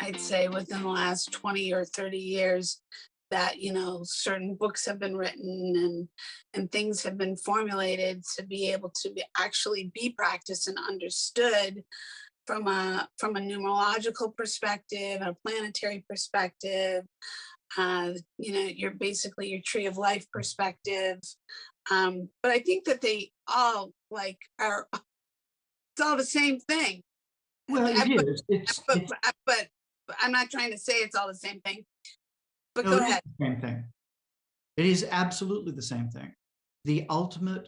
I'd say within the last 20 or 30 years that, certain books have been written and things have been formulated to be able to actually be practiced and understood from a numerological perspective, a planetary perspective, your basically your tree of life perspective. But I think that they all like are it's all the same thing. Well, it But, is. but, but I'm not trying to say it's all the same thing. But No, go it is ahead. the same thing. It is absolutely the same thing. The ultimate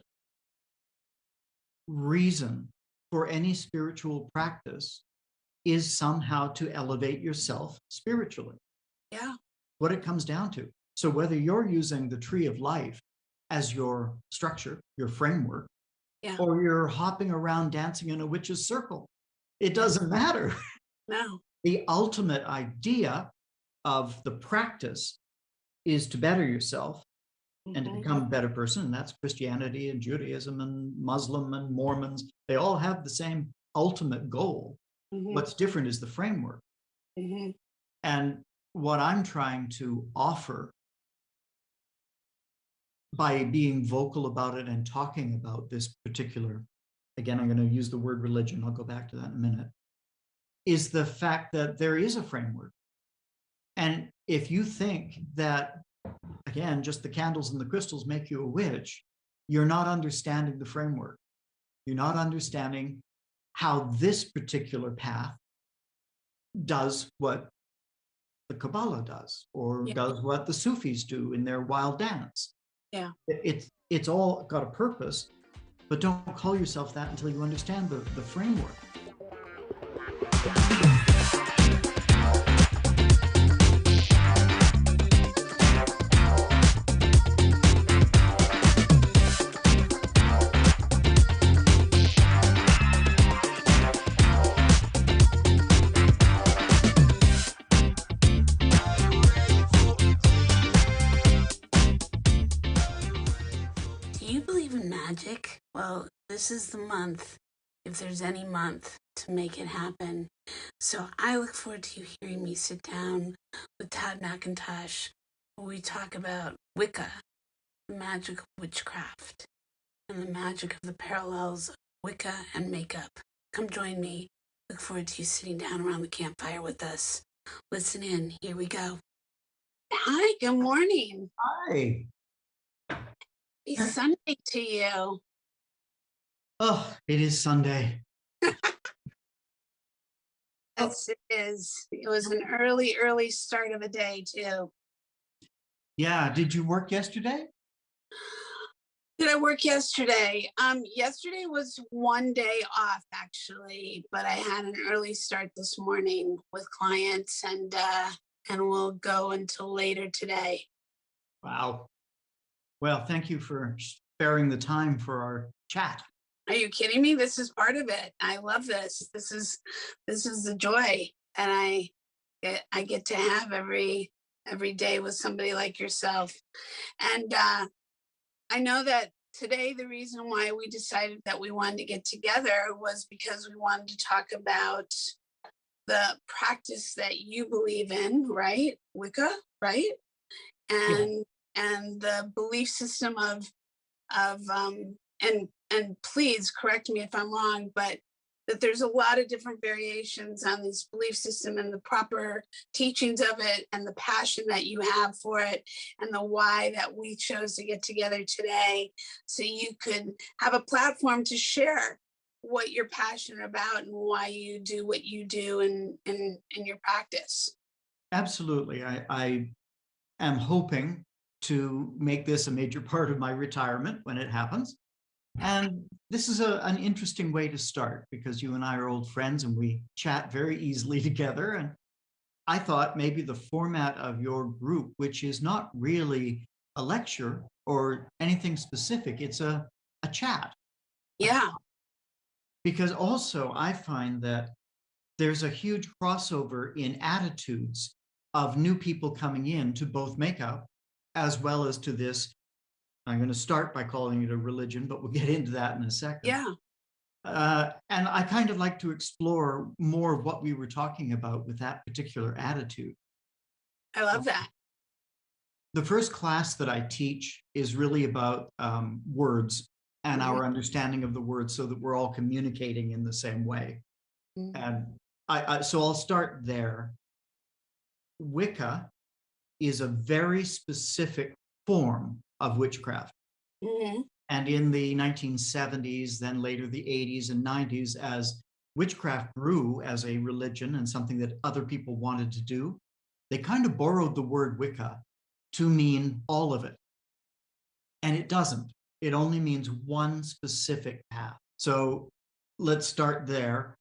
reason for any spiritual practice is somehow to elevate yourself spiritually. Yeah. What it comes down to. So whether you're using the tree of life as your structure, your framework, Yeah. or you're hopping around dancing in a witch's circle, it Yeah. doesn't matter. No. The ultimate idea of the practice is to better yourself and to Mhm. become a better person. And that's Christianity and Judaism and Muslim and Mormons. They all have the same ultimate goal. Mhm. What's different is the framework. Mhm. And what I'm trying to offer by being vocal about it and talking about this particular, again, I'm going to use the word religion, I'll go back to that in a minute, is the fact that there is a framework. And if you think that, again, just the candles and the crystals make you a witch, you're not understanding the framework. You're not understanding how this particular path does what the Kabbalah does, or Yeah. does what the Sufis do in their wild dance. Yeah. It's all got a purpose, but don't call yourself that until you understand the framework. Do you believe in magic? Well, this is the month, if there's any month, to make it happen. So I look forward to you hearing me sit down with Todd McIntosh, where we talk about Wicca, the magic of witchcraft, and the magic of the parallels of Wicca and makeup. Come join me. Look forward to you sitting down around the campfire with us. Listen in. Here we go. Hi, good morning. Hi. Happy Sunday to you. Oh, it is Sunday. Yes, it is. It was an early, early start of a day, too. Yeah. Did you work yesterday? Did I work yesterday? Yesterday was one day off actually, but I had an early start this morning with clients and we'll go until later today. Wow. Well, thank you for sparing the time for our chat. Are you kidding me? This is part of it. I love this. This is the joy and I get to have every day with somebody like yourself. And I know that today the reason why we decided that we wanted to get together was because we wanted to talk about the practice that you believe in, right? Wicca, right? Yeah. And the belief system of and please correct me if I'm wrong, but that there's a lot of different variations on this belief system and the proper teachings of it and the passion that you have for it and the why that we chose to get together today so you could have a platform to share what you're passionate about and why you do what you do in your practice. Absolutely. I am hoping to make this a major part of my retirement when it happens. And this is an interesting way to start because you and I are old friends and we chat very easily together. And I thought maybe the format of your group, which is not really a lecture or anything specific, it's a chat. Yeah. Because also I find that there's a huge crossover in attitudes of new people coming in to both makeup as well as to this. I'm going to start by calling it a religion, but we'll get into that in a second. Yeah. And I kind of like to explore more of what we were talking about with that particular attitude. I love that. The first class that I teach is really about words and Mhm. our understanding of the words so that we're all communicating in the same way. Mhm. And so I'll start there. Wicca is a very specific form of witchcraft. Mhm. And in the 1970s, then later the 80s and 90s, as witchcraft grew as a religion and something that other people wanted to do, they kind of borrowed the word Wicca to mean all of it. And it doesn't. It only means one specific path. So let's start there.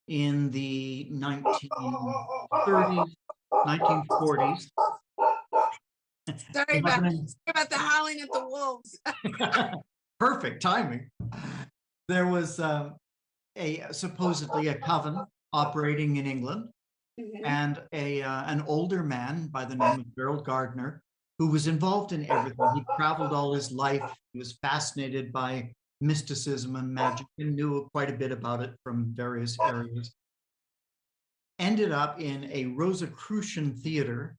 In the 1930s, 1940s, Sorry you about have the howling at the wolves. perfect timing. There was a supposedly a coven operating in England, Mhm. and an older man by the name of Gerald Gardner, who was involved in everything. He traveled all his life. He was fascinated by mysticism and magic and knew quite a bit about it from various areas. Ended up in a Rosicrucian theater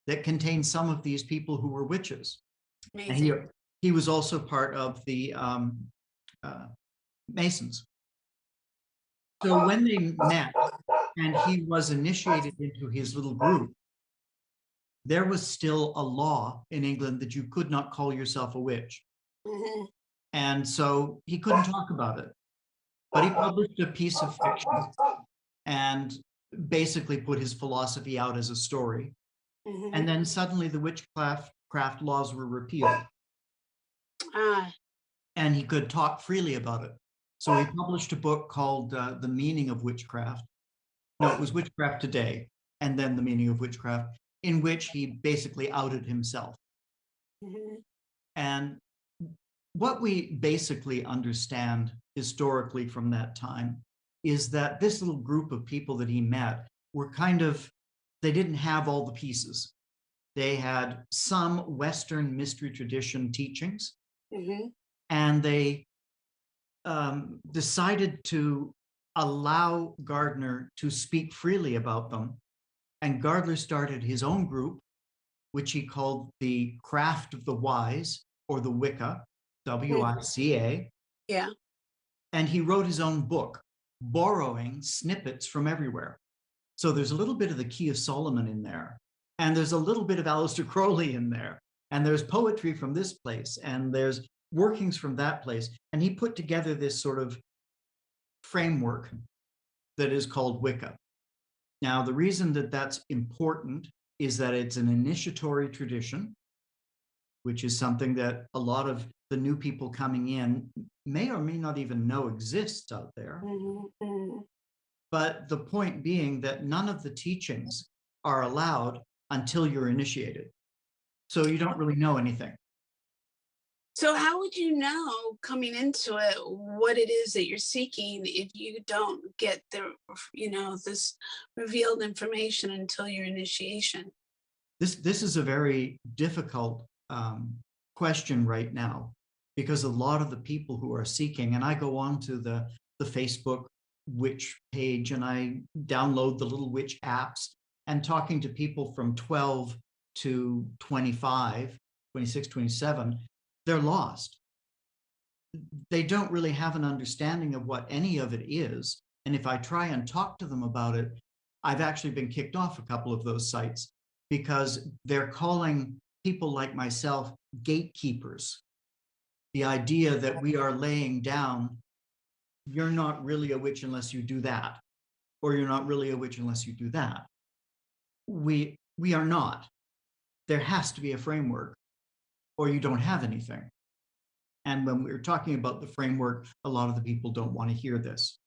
that contained some of these people who were witches. And Amazing. he was also part of the uh, Masons. So when they met and he was initiated into his little group, there was still a law in England that you could not call yourself a witch. Mhm. And so he couldn't talk about it. But he published a piece of fiction and basically put his philosophy out as a story. And Mhm. then suddenly the witchcraft laws were repealed Ah. and he could talk freely about it. So he published a book called The Meaning of Witchcraft. No, it was Witchcraft Today, and then The Meaning of Witchcraft, in which he basically outed himself. Mhm. And what we basically understand historically from that time is that this little group of people that he met were kind of, they didn't have all the pieces. They had some Western mystery tradition teachings, Mhm. and they decided to allow Gardner to speak freely about them. And Gardner started his own group, which he called the Craft of the Wise, or the Wicca, Mhm. WICA. Yeah. And he wrote his own book, borrowing snippets from everywhere. So there's a little bit of the Key of Solomon in there, and there's a little bit of Aleister Crowley in there, and there's poetry from this place, and there's workings from that place. And he put together this sort of framework that is called Wicca. Now, the reason that that's important is that it's an initiatory tradition, which is something that a lot of the new people coming in may or may not even know exists out there. Mhm. Mhm. But the point being that none of the teachings are allowed until you're initiated. So you don't really know anything. So how would you know coming into it what it is that you're seeking if you don't get this revealed information until your initiation? This is a very difficult question right now because a lot of the people who are seeking, and I go on to the Facebook witch page and I download the little witch apps and talking to people from 12 to 25, 26, 27, they're lost. They don't really have an understanding of what any of it is. And if I try and talk to them about it, I've actually been kicked off a couple of those sites because they're calling people like myself gatekeepers. The idea that we are laying down, you're not really a witch unless you do that, or you're not really a witch unless you do that. We are not. There has to be a framework, or you don't have anything. And when we're talking about the framework, a lot of the people don't want to hear this.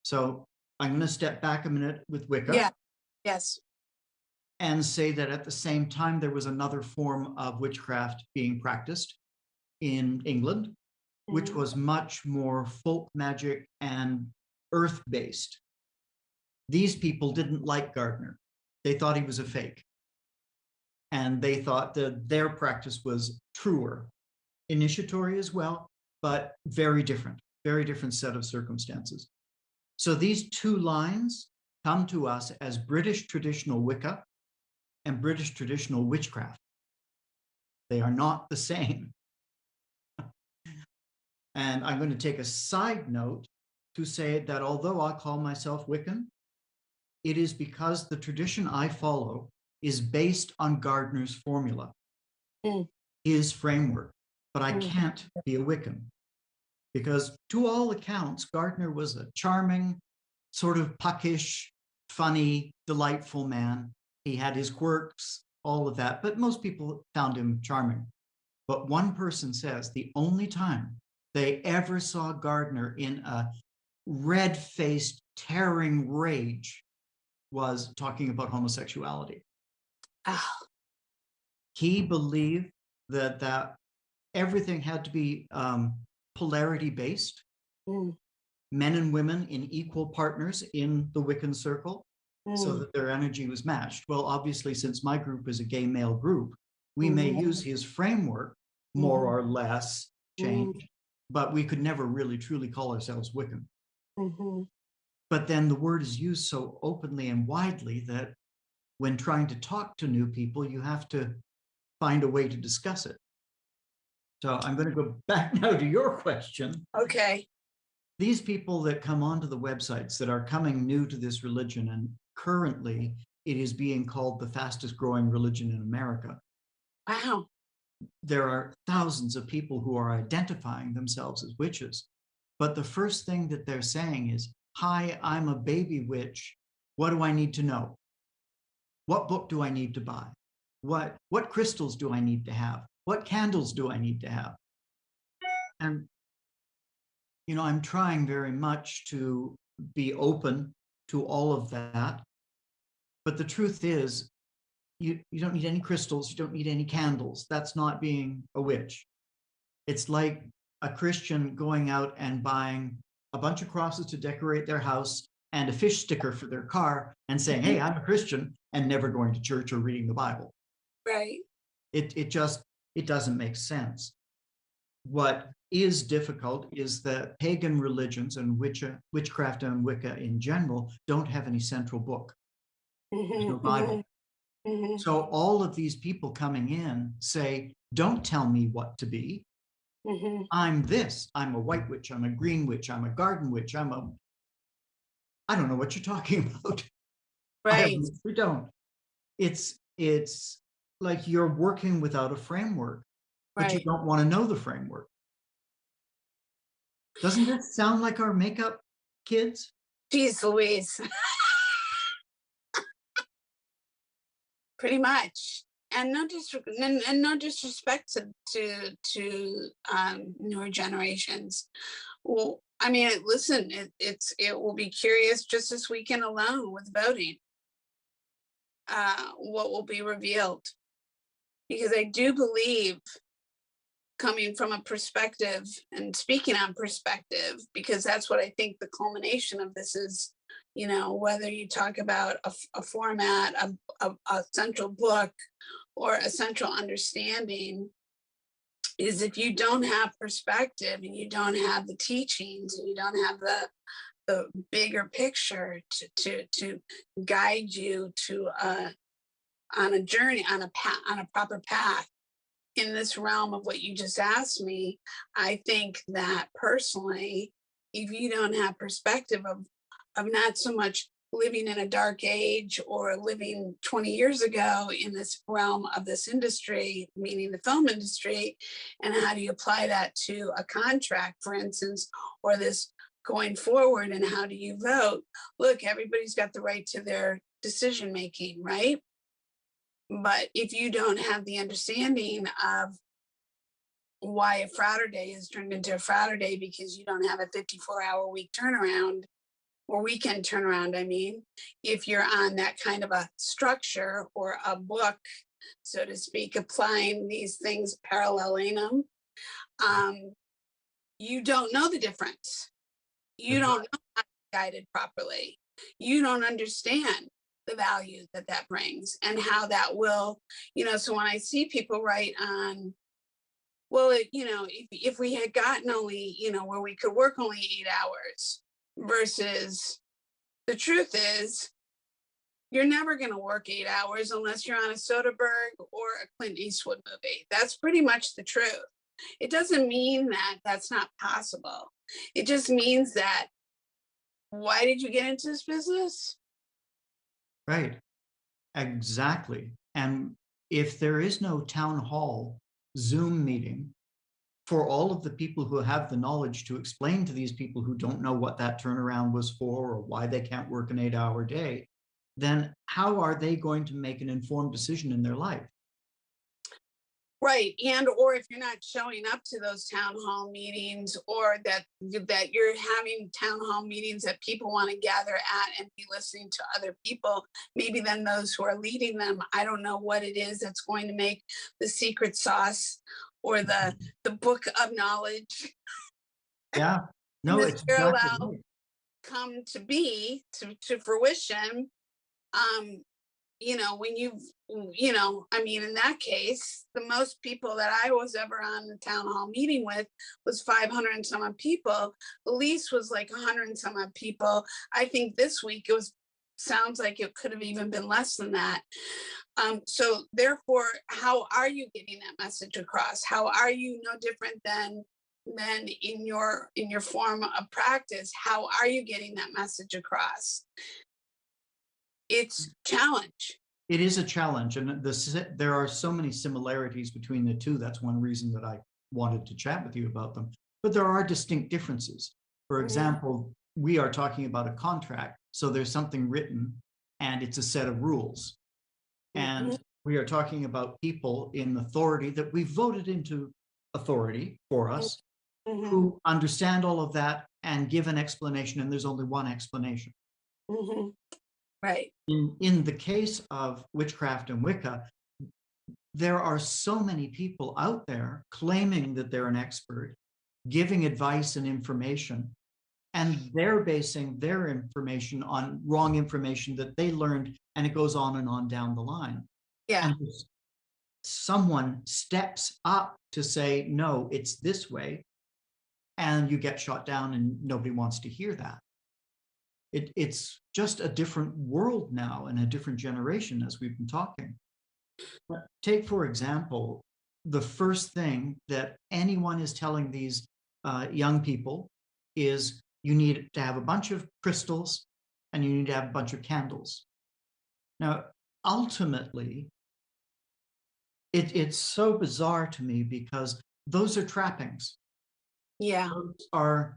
So I'm going to step back a minute with Wicca Yeah. Yes. and say that at the same time, there was another form of witchcraft being practiced in England, which Mhm. was much more folk magic and earth based. These people didn't like Gardner. They thought he was a fake. And they thought that their practice was truer, initiatory as well, but very different. very different set of circumstances. So these two lines come to us as British traditional Wicca and British traditional witchcraft. They are not the same. And I'm going to take a side note to say that although I call myself Wiccan, it is because the tradition I follow is based on Gardner's formula, his framework. But I can't be a Wiccan because, to all accounts, Gardner was a charming, sort of puckish, funny, delightful man. He had his quirks, all of that, but most people found him charming. But one person says the only time they ever saw Gardner in a red-faced, tearing rage was talking about homosexuality. Oh. He believed that everything had to be polarity-based, men and women in equal partners in the Wiccan circle, so that their energy was matched. Well, obviously, since my group is a gay male group, we may use his framework more or less changed, but we could never really truly call ourselves Wiccan. But then the word is used so openly and widely that when trying to talk to new people, you have to find a way to discuss it. So I'm going to go back now to your question. Okay. These people that come onto the websites that are coming new to this religion, and currently it is being called the fastest growing religion in America. Wow. There are thousands of people who are identifying themselves as witches. But the first thing that they're saying is, hi, I'm a baby witch. What do I need to know? What book do I need to buy? What crystals do I need to have? What candles do I need to have? And, you know, I'm trying very much to be open to all of that. But the truth is, you don't need any crystals. You don't need any candles. That's not being a witch. It's like a Christian going out and buying a bunch of crosses to decorate their house and a fish sticker for their car and saying, hey, I'm a Christian, and never going to church or reading the Bible. Right. It doesn't make sense. What is difficult is that pagan religions and witchcraft and Wicca in general don't have any central book. There's no Bible. So all of these people coming in say, don't tell me what to be. I'm this. I'm a white witch. I'm a green witch. I'm a garden witch. I don't know what you're talking about. Right. We don't. It's like you're working without a framework, but you don't want to know the framework. Doesn't that sound like our makeup kids? Jeez Louise. Pretty much. And no disrespect to newer generations. Well, I mean, listen, it will be curious just this weekend alone with voting, what will be revealed, because I do believe, coming from a perspective and speaking on perspective, because that's what I think the culmination of this is. You know, whether you talk about a format, a central book, or a central understanding, is if you don't have perspective and you don't have the teachings and you don't have the bigger picture to guide you to on a journey, on a proper path in this realm of what you just asked me, I think that personally, if you don't have perspective of not so much living in a dark age or living 20 years ago in this realm of this industry, meaning the film industry, and how do you apply that to a contract, for instance, or this going forward, and how do you vote? Look, everybody's got the right to their decision making, right? But if you don't have the understanding of why a Friday is turned into a Friday because you don't have a 54-hour week turnaround, or weekend turnaround, I mean, if you're on that kind of a structure or a book, so to speak, applying these things, paralleling them, you don't know the difference. You don't know how to be guided properly. You don't understand the value that that brings and how that will, you know, so when I see people write on Well, if we had gotten only, where we could work only 8 hours versus the truth is, you're never going to work 8 hours unless you're on a Soderbergh or a Clint Eastwood movie. That's pretty much the truth. It doesn't mean that that's not possible. It just means that, why did you get into this business? Right. Exactly. And if there is no town hall Zoom meeting for all of the people who have the knowledge to explain to these people who don't know what that turnaround was for or why they can't work an 8-hour day, then how are they going to make an informed decision in their life? Right. And or if you're not showing up to those town hall meetings, or that you're having town hall meetings that people want to gather at and be listening to other people, maybe then those who are leading them, I don't know what it is that's going to make the secret sauce or the book of knowledge Yeah. in No, this it's exactly parallel right. come to be to fruition. um when I mean, in that case, the most people that I was ever on the town hall meeting with was 500 and some odd people. The least was like 100 and some odd people. I think this week sounds like it could have even been less than that. So therefore, how are you getting that message across? How are you no different than in your form of practice? How are you getting that message across? It's challenge. It is a challenge, and there are so many similarities between the two. That's one reason that I wanted to chat with you about them. But there are distinct differences. For example, we are talking about a contract, so there's something written, and it's a set of rules. And we are talking about people in authority that we voted into authority for us, who understand all of that and give an explanation, and there's only one explanation. Right. In the case of witchcraft and Wicca, there are so many people out there claiming that they're an expert, giving advice and information, and they're basing their information on wrong information that they learned, and it goes on and on down the line. Yeah. And someone steps up to say, no, it's this way, and you get shot down, and nobody wants to hear that. It's just a different world now and a different generation, as we've been talking. But take, for example, the first thing that anyone is telling these young people is you need to have a bunch of crystals and you need to have a bunch of candles. Now, ultimately, it's so bizarre to me because those are trappings. Yeah. Those are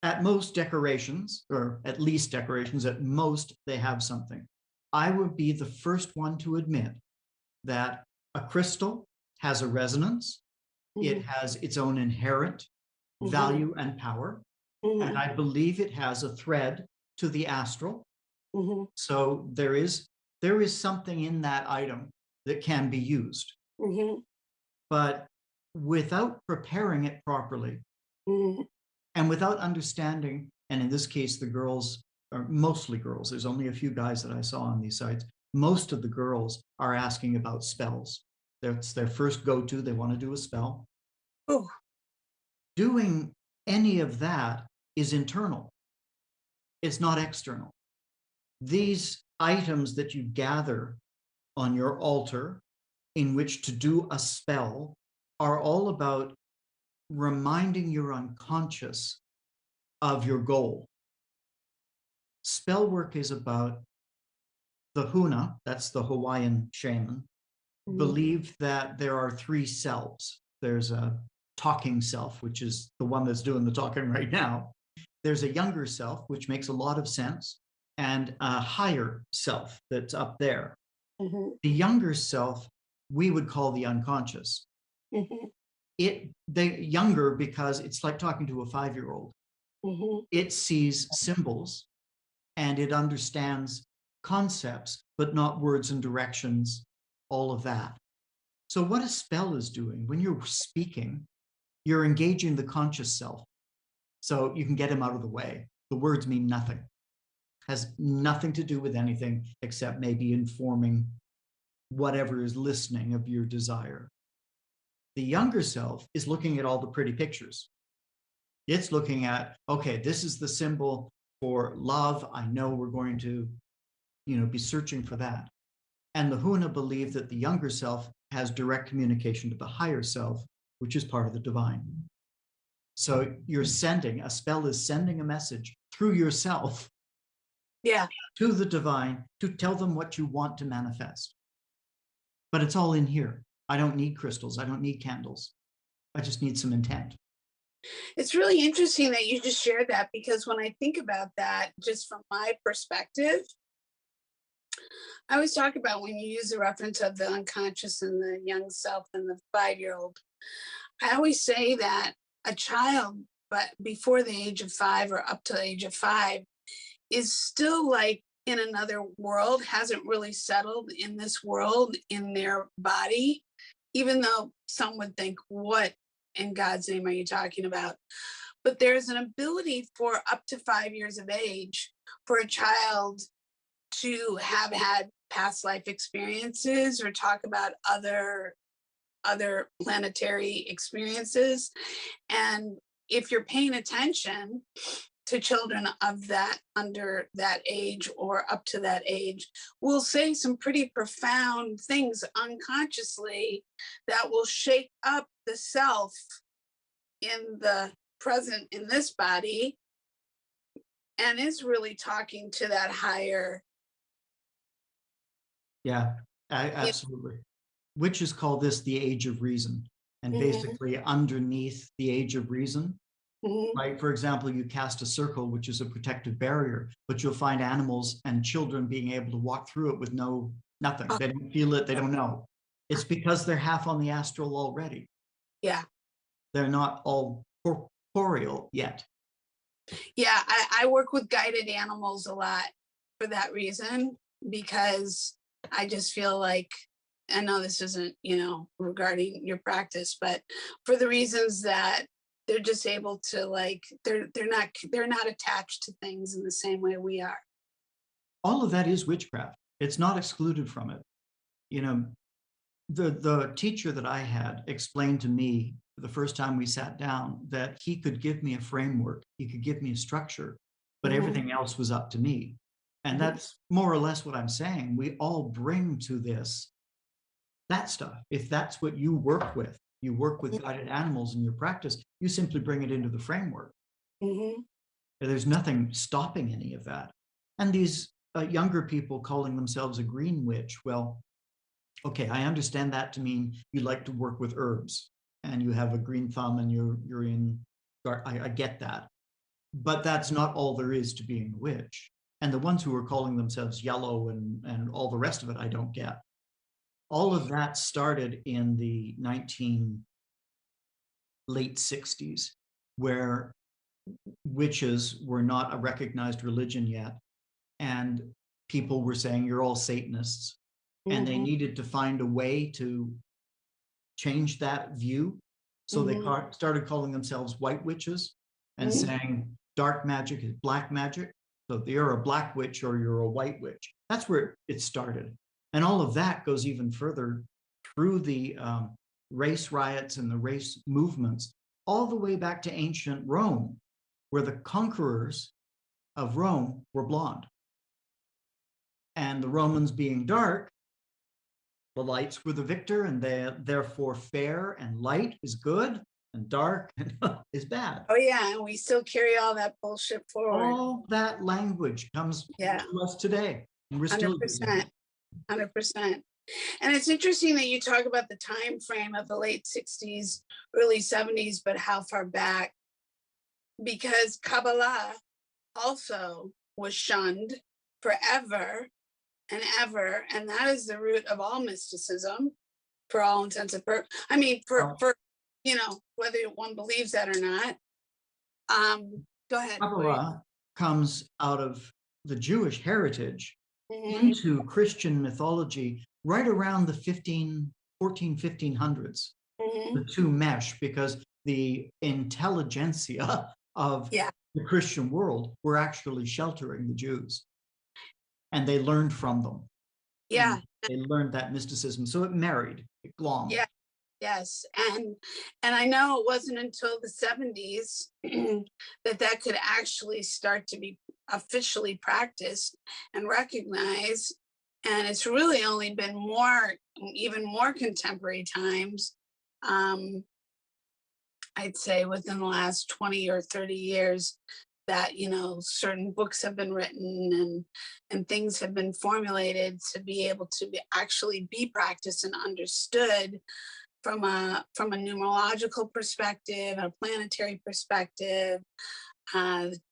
at most decorations, or at least decorations. At most, they have something. I would be the first one to admit that a crystal has a resonance. It has its own inherent value and power. And I believe it has a thread to the astral. So there is something in that item that can be used. But without preparing it properly, and without understanding, and in this case, the girls are mostly girls. There's only a few guys that I saw on these sites. Most of the girls are asking about spells. That's their first go-to. They want to do a spell. Oh. Doing any of that is internal. It's not external. These items that you gather on your altar in which to do a spell are all about reminding your unconscious of your goal. Spell work is about the Huna, that's the Hawaiian shaman, believe that there are three selves. There's a talking self, which is the one that's doing the talking right now. There's a younger self, which makes a lot of sense, and a higher self that's up there. The younger self, we would call the unconscious. They younger because it's like talking to a 5-year-old. It sees symbols and it understands concepts, but not words and directions, all of that. So what a spell is doing, when you're speaking, you're engaging the conscious self. So you can get him out of the way. The words mean nothing. Has nothing to do with anything except maybe informing whatever is listening of your desire. The younger self is looking at all the pretty pictures. It's looking at, okay, this is the symbol for love. I know we're going to, be searching for that. And the Huna believe that the younger self has direct communication to the higher self, which is part of the divine. So a spell is sending a message through yourself to the divine to tell them what you want to manifest. But it's all in here. I don't need crystals. I don't need candles. I just need some intent. It's really interesting that you just shared that, because when I think about that, just from my perspective, I always talk about when you use the reference of the unconscious and the young self and the 5-year-old. I always say that a child, but before the age of 5 or up to the age of 5, is still like in another world, hasn't really settled in this world in their body, even though some would think, what in God's name are you talking about? But there's an ability for up to 5 years of age for a child to have had past life experiences or talk about other planetary experiences. And if you're paying attention to children of that, under that age or up to that age, will say some pretty profound things unconsciously that will shake up the self in the present in this body, and is really talking to that higher. Yeah, absolutely. Witches call this the age of reason. And basically underneath the age of reason, right? For example, you cast a circle, which is a protective barrier, but you'll find animals and children being able to walk through it with nothing. They don't feel it. They don't know. It's because they're half on the astral already. Yeah. They're not all corporeal yet. Yeah, I work with guided animals a lot for that reason, because I just feel like, I know this isn't, regarding your practice, but for the reasons that they're just able to, like, they're not attached to things in the same way we are. All of that is witchcraft. It's not excluded from it. The teacher that I had explained to me the first time we sat down that he could give me a framework, he could give me a structure, but everything else was up to me. And that's more or less what I'm saying. We all bring to this that stuff. If that's what you work with guided animals in your practice, you simply bring it into the framework. There's nothing stopping any of that. And these younger people calling themselves a green witch, well, okay, I understand that to mean you like to work with herbs and you have a green thumb and you're in, I get that. But that's not all there is to being a witch. And the ones who are calling themselves yellow and all the rest of it, I don't get. All of that started in the late 60s, where witches were not a recognized religion yet. And people were saying, you're all Satanists. And they needed to find a way to change that view. So they started calling themselves white witches and saying dark magic is black magic. So you're a black witch or you're a white witch. That's where it started. And all of that goes even further through the race riots and the race movements, all the way back to ancient Rome, where the conquerors of Rome were blonde. And the Romans being dark, the lights were the victor, and therefore fair and light is good, and dark is bad. Oh yeah, and we still carry all that bullshit forward. All that language comes to us today, and we're still 100%. 100%. And it's interesting that you talk about the time frame of the late 60s, early 70s, but how far back? Because Kabbalah also was shunned forever and ever, and that is the root of all mysticism, for all intents and purposes. I mean, for whether one believes that or not. Go ahead. Kabbalah comes out of the Jewish heritage into Christian mythology right around the 1500s. The two mesh because the intelligentsia of the Christian world were actually sheltering the Jews. And they learned from them. Yeah. And they learned that mysticism. So it married, it glommed. Yeah. Yes, and I know it wasn't until the 70s that that could actually start to be officially practiced and recognized, and it's really only been more even more contemporary times, um, I'd say within the last 20 or 30 years that, certain books have been written and things have been formulated to be able to actually be practiced and understood from a numerological perspective, a planetary perspective,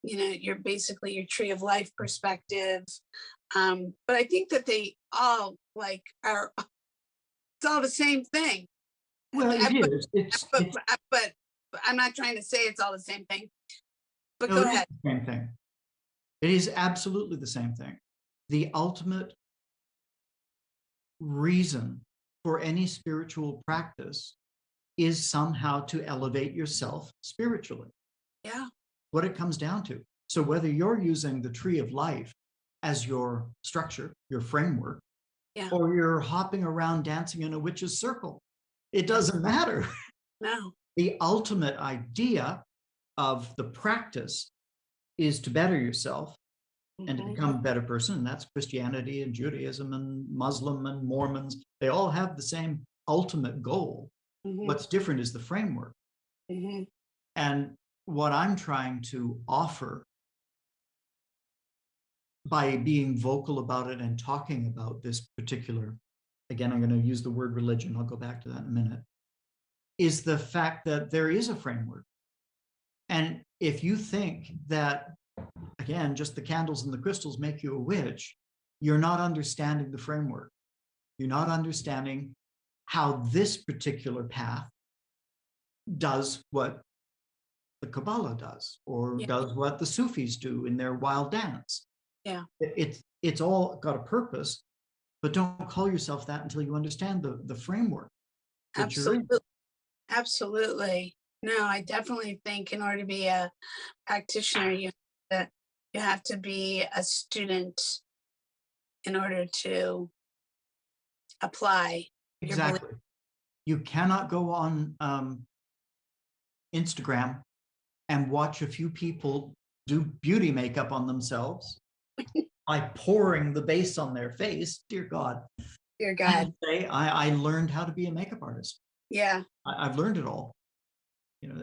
your basically your tree of life perspective. But I think that they all like are it's all the same thing. Well, it But, is. but, but I'm not trying to say it's all the same thing. But No, go it is ahead. the same thing. It is absolutely the same thing. The ultimate reason for any spiritual practice is somehow to elevate yourself spiritually. Yeah. What it comes down to. So whether you're using the tree of life as your structure, your framework, Yeah. or you're hopping around dancing in a witch's circle, it doesn't matter. No. The ultimate idea of the practice is to better yourself and to Hmm. become a better person. And that's Christianity and Judaism and Muslim and Mormons. They all have the same ultimate goal. Hmm. What's different is the framework. Hmm. And what I'm trying to offer by being vocal about it and talking about this particular, again, I'm going to use the word religion, I'll go back to that in a minute, is the fact that there is a framework. And if you think that, again, just the candles and the crystals make you a witch, you're not understanding the framework. You're not understanding how this particular path does what the Kabbalah does, or Yeah. does what the Sufis do in their wild dance. Yeah. It's all got a purpose, but don't call yourself that until you understand the framework that you're in. Absolutely. Absolutely. No, I definitely think in order to be a practitioner, to, you have to be a student in order to apply your belief. Exactly. You cannot go on Instagram and watch a few people do beauty makeup on themselves by pouring the base on their face. Dear God. Dear And God. say, I learned how to be a makeup artist. Yeah. I've learned it all.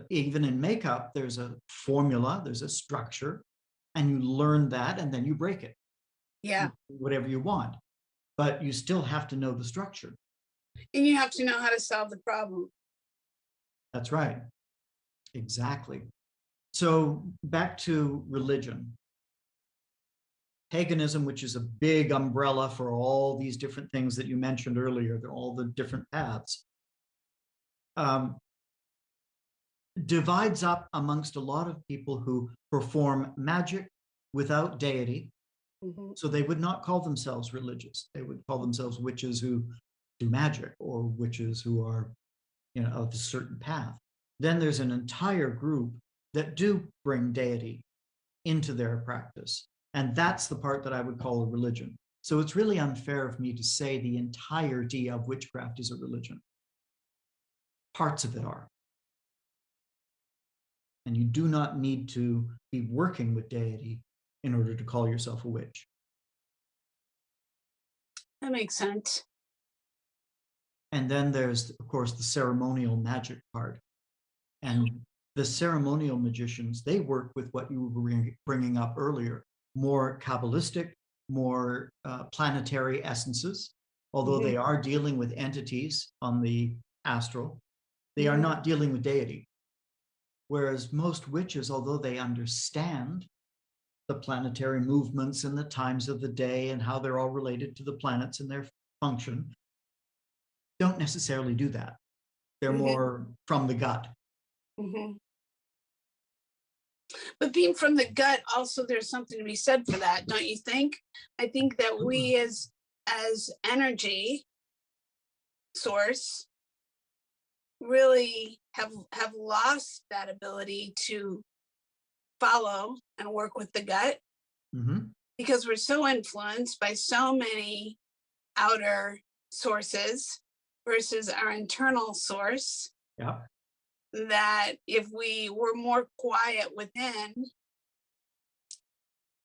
Even in makeup, there's a formula, there's a structure, and you learn that and then you break it, Yeah. whatever you want. But you still have to know the structure. And you have to know how to solve the problem. That's right. Exactly. So back to religion. Paganism, which is a big umbrella for all these different things that you mentioned earlier, all the different paths, divides up amongst a lot of people who perform magic without deity. Hmm. So they would not call themselves religious. They would call themselves witches who do magic, or witches who are, of a certain path. Then there's an entire group that do bring deity into their practice. And that's the part that I would call a religion. So it's really unfair of me to say the entirety of witchcraft is a religion. Parts of it are. And you do not need to be working with deity in order to call yourself a witch. That makes sense. And then there's, of course, the ceremonial magic part. And the ceremonial magicians, they work with what you were bringing up earlier, more Kabbalistic, more planetary essences, although Hmm. they are dealing with entities on the astral. They are Hmm. not dealing with deity. Whereas most witches, although they understand the planetary movements and the times of the day and how they're all related to the planets and their function, don't necessarily do that. They're Hmm. more from the gut. Hmm. But being from the gut, also there's something to be said for that, don't you think? I think that we as energy source really have lost that ability to follow and work with the gut Mm-hmm. because we're so influenced by so many outer sources versus our internal source, Yeah. that if we were more quiet within,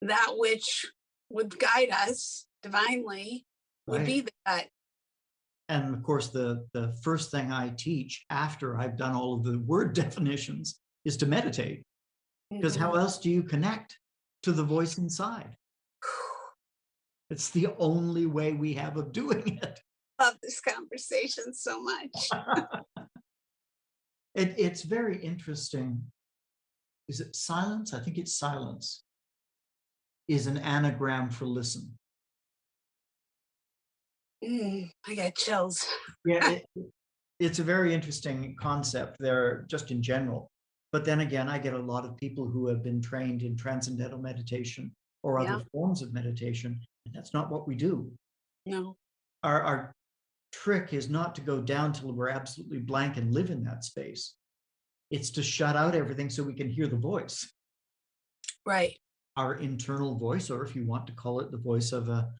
that which would guide us divinely would Right. be the gut. And of course, the first thing I teach after I've done all of the word definitions is to meditate. Because Mhm. how else do you connect to the voice inside? It's the only way we have of doing it. Love this conversation so much. It's very interesting. Is it silence? I think it's silence is an anagram for listen. I got chills. Yeah, it's a very interesting concept there, just in general. But then again, I get a lot of people who have been trained in transcendental meditation or other Yeah, forms of meditation, and that's not what we do. no, Our trick is not to go down till we're absolutely blank and live in that space. It's to shut out everything so we can hear the voice, right. our internal voice, or if you want to call it the voice of a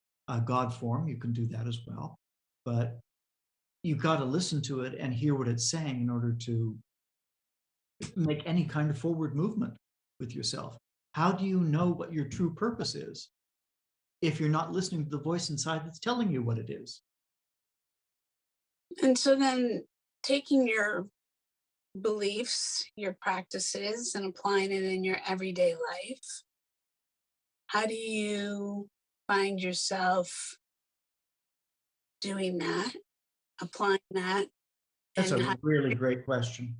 God form, you can do that as well. But you've got to listen to it and hear what it's saying in order to make any kind of forward movement with yourself. How do you know what your true purpose is if you're not listening to the voice inside that's telling you what it is? And so then taking your beliefs, your practices, and applying it in your everyday life, how do you find yourself doing that, applying that, That's and a how? really great question.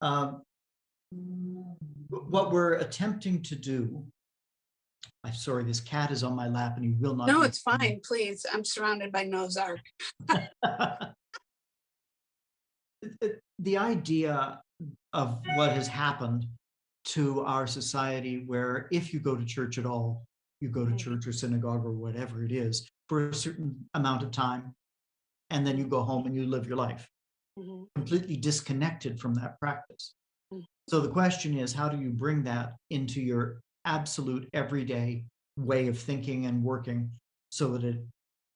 Um, what we're attempting to do, I'm sorry, this cat is on my lap and he will not No, leave. it's fine. Please. I'm surrounded by Noah's Ark. The idea of what has happened to our society, where if you go to church at all, you go to Mhm, church or synagogue or whatever it is for a certain amount of time, and then you go home and you live your life, mhm, completely disconnected from that practice. mhm, So the question is, how do you bring that into your absolute everyday way of thinking and working so that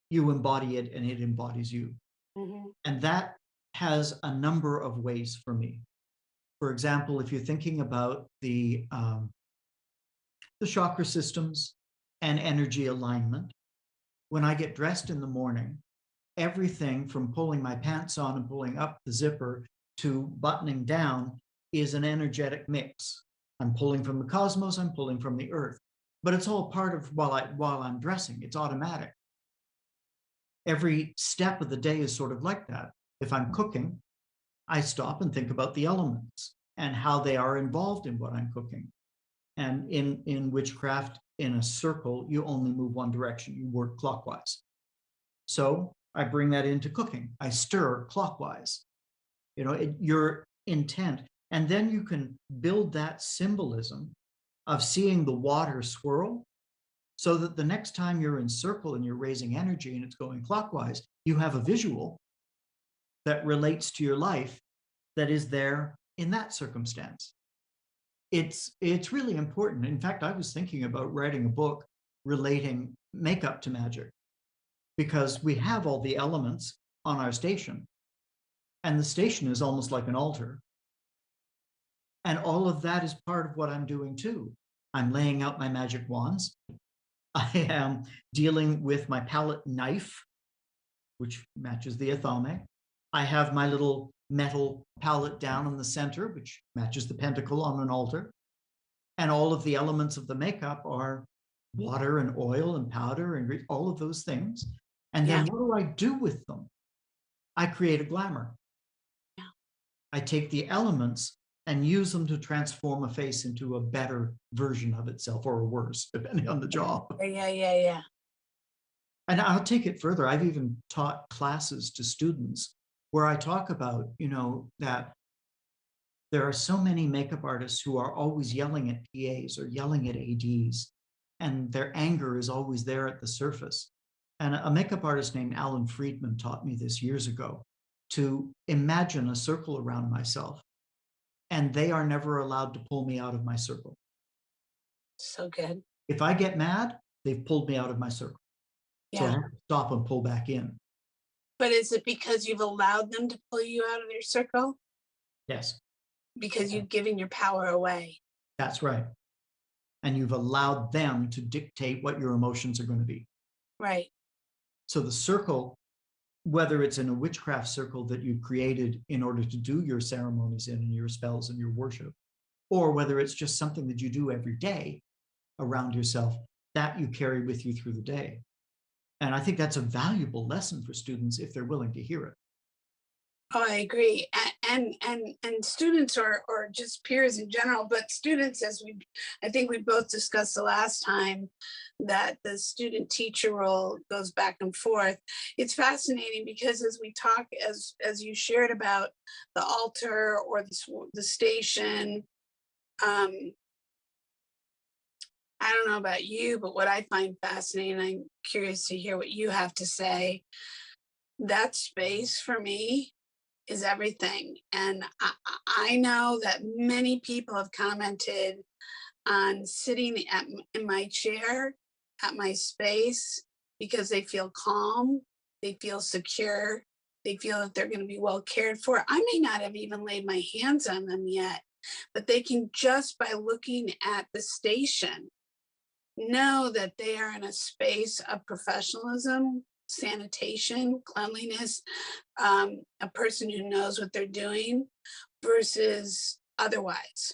you embody it and it embodies you? mhm, And that has a number of ways for me. For example, if you're thinking about the chakra systems and energy alignment, when I get dressed in the morning, everything from pulling my pants on and pulling up the zipper to buttoning down is an energetic mix. I'm pulling from the cosmos, I'm pulling from the earth, but it's all part of while I'm dressing. It's automatic. Every step of the day is sort of like that. If I'm cooking, I stop and think about the elements and how they are involved in what I'm cooking. And in witchcraft, in a circle, you only move one direction. You work clockwise. So I bring that into cooking. I stir clockwise. Your intent, and then you can build that symbolism of seeing the water swirl, so that the next time you're in circle and you're raising energy and it's going clockwise, you have a visual that relates to your life that is there in that circumstance. It's really important. In fact, I was thinking about writing a book relating makeup to magic, because we have all the elements on our station, and the station is almost like an altar. And all of that is part of what I'm doing too. I'm laying out my magic wands. I am dealing with my palette knife, which matches the athame. I have my little metal palette down in the center, which matches the pentacle on an altar. And all of the elements of the makeup are water and oil and powder and all of those things. And then yeah, what do I do with them? I create a glamour. yeah, I take the elements and use them to transform a face into a better version of itself, or a worse, depending on the job. yeah, yeah, yeah, yeah. And I'll take it further. I've even taught classes to students where I talk about, that there are so many makeup artists who are always yelling at PAs or yelling at ADs, and their anger is always there at the surface. And a makeup artist named Alan Friedman taught me this years ago, to imagine a circle around myself, and they are never allowed to pull me out of my circle. So good. If I get mad, they've pulled me out of my circle. So I Yeah. have to stop and pull back in. But is it because you've allowed them to pull you out of their circle? Yes, Because you've given your power away. that's right. And you've allowed them to dictate what your emotions are going to be. Right. So the circle, whether it's in a witchcraft circle that you've created in order to do your ceremonies in and your spells and your worship, or whether it's just something that you do every day around yourself, that you carry with you through the day. And I think that's a valuable lesson for students if they're willing to hear it. Oh, I agree. And students or just peers in general, but students, as I think we both discussed the last time, that the student teacher role goes back and forth. It's fascinating because as we talk, as you shared about the altar or the station, um, I don't know about you, but what I find fascinating, I'm curious to hear what you have to say. That space for me is everything. And I know that many people have commented on sitting in my chair at my space because they feel calm, they feel secure, they feel that they're going to be well cared for. I may not have even laid my hands on them yet, but they can just by looking at the station know that they are in a space of professionalism, sanitation, cleanliness, a person who knows what they're doing versus otherwise.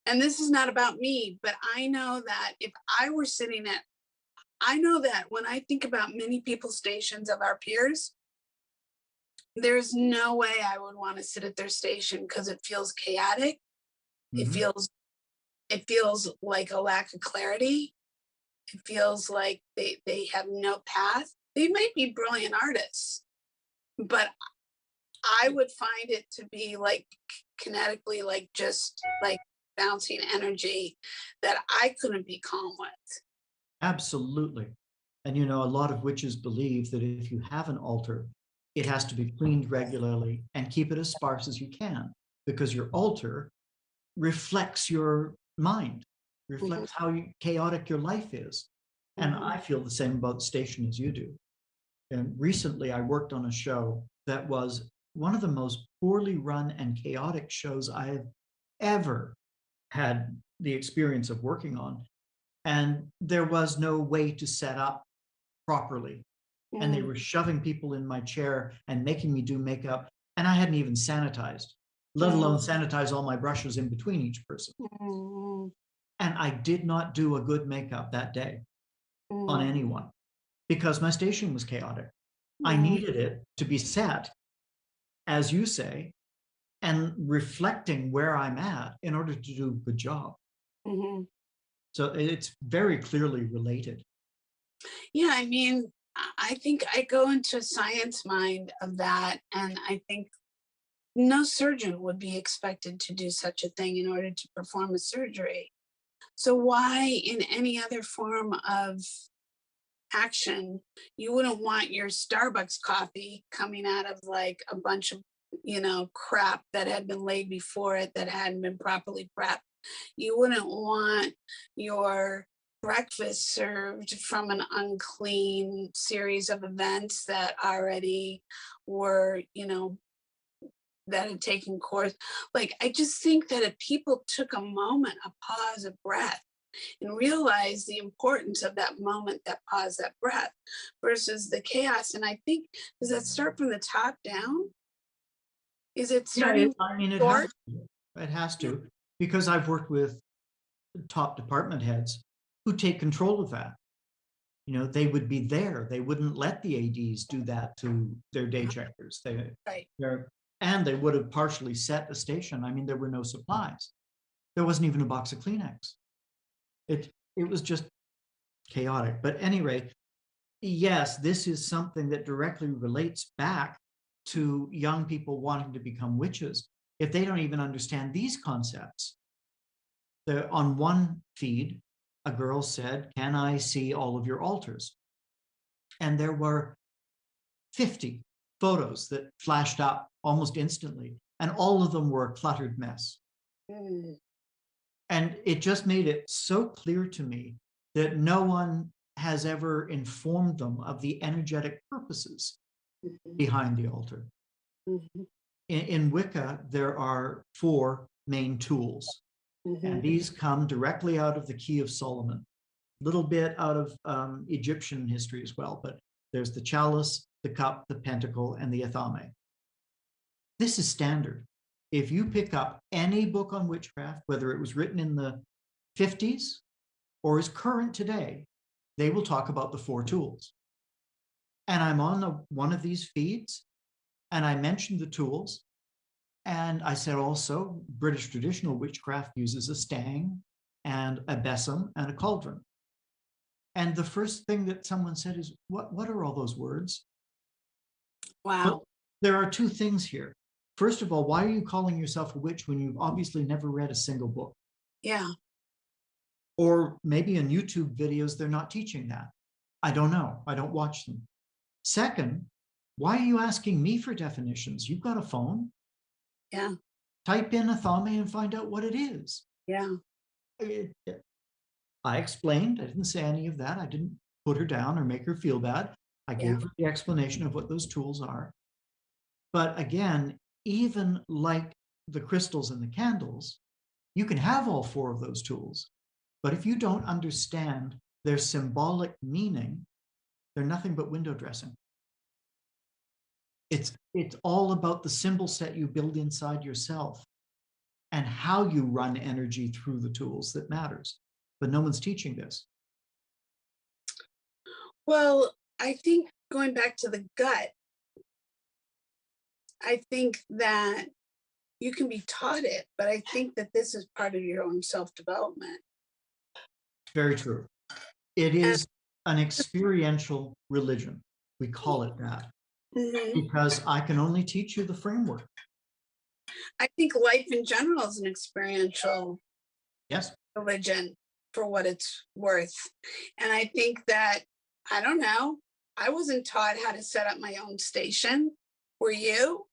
And this is not about me, but I know that if I were sitting at, I know that when I think about many people's stations of our peers, there's no way I would want to sit at their station because it feels chaotic. It Mhm. feels it feels like a lack of clarity. It feels like they have no path. They might be brilliant artists, but I would find it to be like kinetically, like just like bouncing energy that I couldn't be calm with. Absolutely. And a lot of witches believe that if you have an altar, it has to be cleaned regularly and keep it as sparse as you can because your altar reflects your mind, Mhm, reflects how chaotic your life is. And mhm, I feel the same about the station as you do. And recently I worked on a show that was one of the most poorly run and chaotic shows I have ever had the experience of working on. And there was no way to set up properly. And they mhm, were shoving people in my chair and making me do makeup. And I hadn't even sanitized, let alone sanitize all my brushes in between each person. mhm, And I did not do a good makeup that day on mhm, anyone because my station was chaotic. I mhm, needed it to be set, as you say, and reflecting where I'm at in order to do a good job. mhm. So it's very clearly related. Yeah, I mean, I think I go into a science mind of that, and I think no surgeon would be expected to do such a thing in order to perform a surgery. So why in any other form of action, you wouldn't want your Starbucks coffee coming out of like a bunch of, crap that had been laid before it that hadn't been properly prepped. You wouldn't want your breakfast served from an unclean series of events that already were, that had taken course. Like, I just think that if people took a moment, a pause, a breath, and realize the importance of that moment, that pause, that breath versus the chaos. And I think, does that start from the top down? Is it Yeah, starting from I mean, it the has source? to. It has Yeah. to, because I've worked with top department heads who take control of that. They would be there. They wouldn't let the ADs do that to their day checkers. Right. And they would have partially set a station. I mean, there were no supplies. There wasn't even a box of Kleenex. It was just chaotic. But anyway, yes, this is something that directly relates back to young people wanting to become witches. If they don't even understand these concepts, on one feed, a girl said, "Can I see all of your altars?" And there were 50 photos that flashed up almost instantly, and all of them were a cluttered mess. Mm, And it just made it so clear to me that no one has ever informed them of the energetic purposes behind the altar. Mm-hmm. In Wicca, there are 4 main tools, and these come directly out of the Key of Solomon, a little bit out of Egyptian history as well, but there's the chalice, the cup, the pentacle, and the athame. This is standard. If you pick up any book on witchcraft, whether it was written in the 50s or is current today, they will talk about the 4 tools. And I'm on one of these feeds, and I mentioned the tools, and I said also British traditional witchcraft uses a stang and a besom and a cauldron. And the first thing that someone said is, what are all those words? Wow. But there are 2 things here. First of all, why are you calling yourself a witch when you've obviously never read a single book? Yeah. Or maybe in YouTube videos, they're not teaching that. I don't know. I don't watch them. Second, why are you asking me for definitions? You've got a phone. Yeah. Type in athame and find out what it is. Yeah. I explained. I didn't say any of that. I didn't put her down or make her feel bad. I gave her the explanation of what those tools are. But again, even like the crystals and the candles, you can have all 4 of those tools. But if you don't understand their symbolic meaning, they're nothing but window dressing. It's all about the symbol set you build inside yourself and how you run energy through the tools that matters. But no one's teaching this. Well, I think going back to the gut, I think that you can be taught it, but I think that this is part of your own self-development. Very true. It is an experiential religion. We call it that because I can only teach you the framework. I think life in general is an experiential religion for what it's worth. And I think that, I don't know, I wasn't taught how to set up my own station. Were you?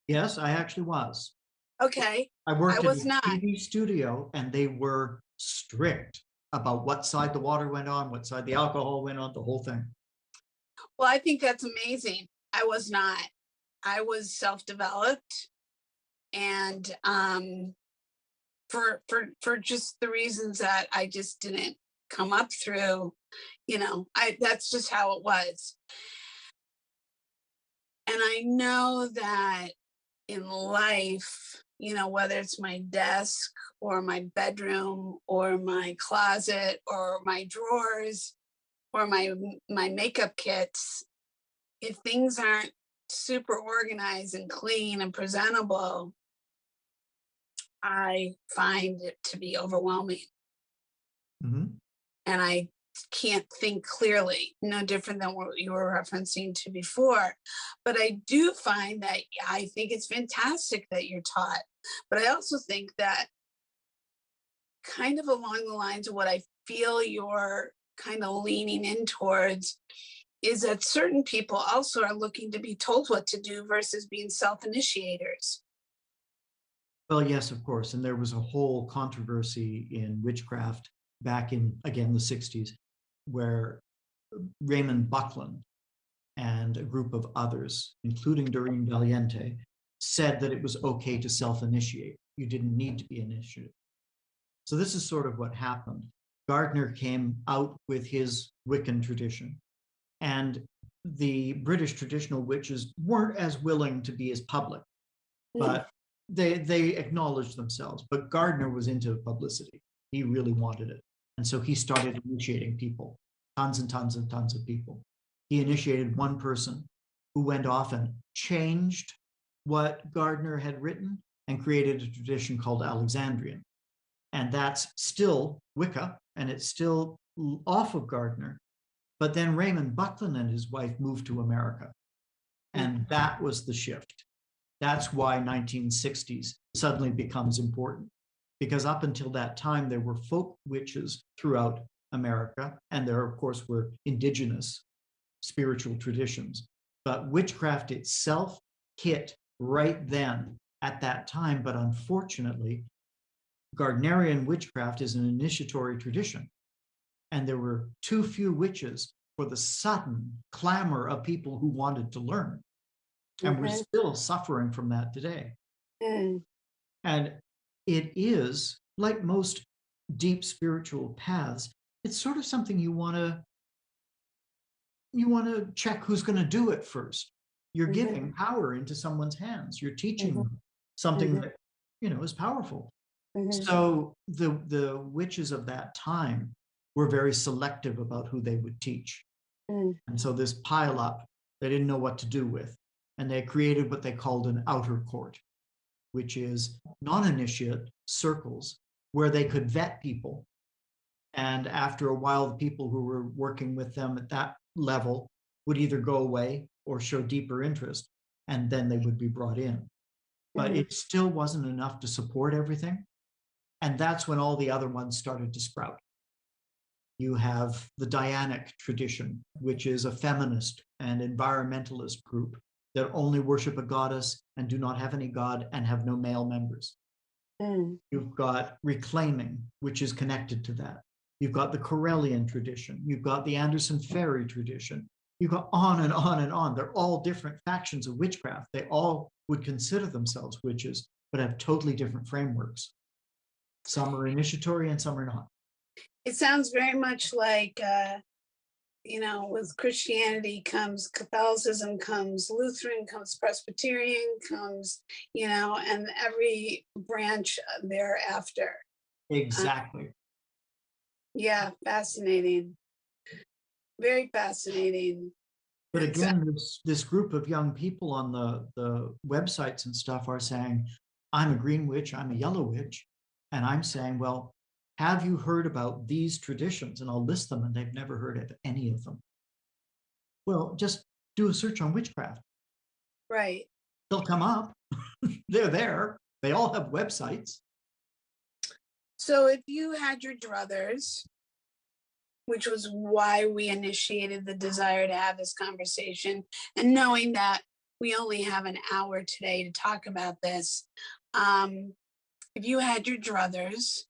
Yes, I actually was. Okay. I worked in a TV studio, and they were strict about what side the water went on, what side the alcohol went on, the whole thing. Well, I think that's amazing. I was not. I was self-developed, and for just the reasons that I just didn't come up through, that's just how it was. And I know that in life, whether it's my desk or my bedroom or my closet or my drawers or my makeup kits, if things aren't super organized and clean and presentable, I find it to be overwhelming. And I can't think clearly, no different than what you were referencing to before. But I do find that I think it's fantastic that you're taught. But I also think that kind of along the lines of what I feel you're kind of leaning in towards is that certain people also are looking to be told what to do versus being self-initiators. Well, yes, of course. And there was a whole controversy in witchcraft back in, again, the 60s, where Raymond Buckland and a group of others, including Doreen Valiente, said that it was okay to self-initiate. You didn't need to be initiated. So this is sort of what happened. Gardner came out with his Wiccan tradition, and the British traditional witches weren't as willing to be as public, but they acknowledged themselves. But Gardner was into publicity. He really wanted it. And so he started initiating people, tons and tons and tons of people. He initiated one person who went off and changed what Gardner had written and created a tradition called Alexandrian. And that's still Wicca, and it's still off of Gardner. But then Raymond Buckland and his wife moved to America. And that was the shift. That's why 1960s suddenly becomes important. Because up until that time, there were folk witches throughout America, and there, of course, were indigenous spiritual traditions. But witchcraft itself hit right then at that time. But unfortunately, Gardnerian witchcraft is an initiatory tradition. And there were too few witches for the sudden clamor of people who wanted to learn. And we're still suffering from that today. And it is, like most deep spiritual paths, it's sort of something you want to check who's going to do it first. You're giving power into someone's hands. You're teaching them something that is powerful. So the witches of that time were very selective about who they would teach. And so this pile up, they didn't know what to do with. And they created what they called an outer court, which is non-initiate circles where they could vet people. And after a while, the people who were working with them at that level would either go away or show deeper interest, and then they would be brought in. But it still wasn't enough to support everything. And that's when all the other ones started to sprout. You have the Dianic tradition, which is a feminist and environmentalist group that only worship a goddess and do not have any god and have no male members. You've got reclaiming, which is connected to that. You've got the Corellian tradition. You've got the Anderson Ferry tradition. You've got on and on and on. They're all different factions of witchcraft. They all would consider themselves witches, but have totally different frameworks. Some are initiatory and some are not. It sounds very much like, with Christianity comes Catholicism, comes Lutheran, comes Presbyterian, comes, and every branch thereafter. Exactly. Yeah, fascinating. Very fascinating. But again, this group of young people on the websites and stuff are saying, I'm a green witch, I'm a yellow witch. And I'm saying, well, have you heard about these traditions? And I'll list them, and they've never heard of any of them. Well, just do a search on witchcraft. Right. They'll come up. They're there. They all have websites. So if you had your druthers, which was why we initiated the desire to have this conversation, and knowing that we only have an hour today to talk about this, if you had your druthers